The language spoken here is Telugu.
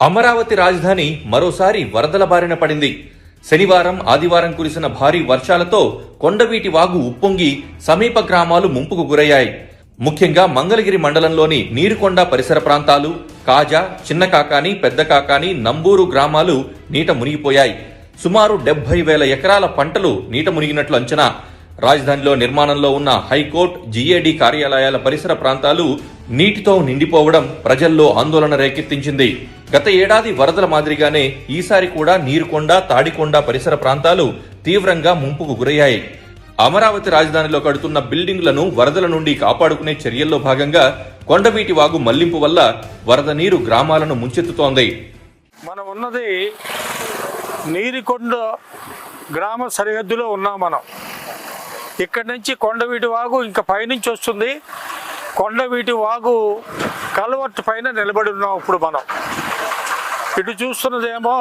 అమరావతి రాజధాని మరోసారి వరదల బారిన పడింది. శనివారం, ఆదివారం కురిసిన భారీ వర్షాలతో కొండవీటి వాగు ఉప్పొంగి సమీప గ్రామాలు ముంపుకు గురయ్యాయి. ముఖ్యంగా మంగళగిరి మండలంలోని నీరుకొండ పరిసర ప్రాంతాలు, కాజా, చిన్న కాకాని, పెద్ద కాకాని, నంబూరు గ్రామాలు నీట మునిగిపోయాయి. సుమారు 70,000 ఎకరాల పంటలు నీట మునిగినట్లు అంచనా. రాజధానిలో నిర్మాణంలో ఉన్న హైకోర్టు, జీఏడీ కార్యాలయాల పరిసర ప్రాంతాలు నీటితో నిండిపోవడం ప్రజల్లో ఆందోళన రేకెత్తించింది. గత ఏడాది వరదల మాదిరిగానే ఈసారి కూడా నీరుకొండ, తాడికొండ పరిసర ప్రాంతాలు తీవ్రంగా ముంపుకు గురయ్యాయి. అమరావతి రాజధానిలో కడుతున్న బిల్డింగులను వరదల నుండి కాపాడుకునే చర్యల్లో భాగంగా కొండవీటి వాగు మళ్లింపు వల్ల వరద నీరు గ్రామాలను ముంచెత్తుతోంది. మనం ఉన్నది నీరుకొండ గ్రామ సరిహద్దులో ఉన్నాం. మనం ఇక్కడి నుంచి కొండవీటి వాగు ఇంకా పైనుంచి వస్తుంది. కొండవీటి వాగు కల్వర్ట్ పైన నిలబడి ఉన్నాం. ఇప్పుడు మనం ఇటు చూస్తున్నదేమో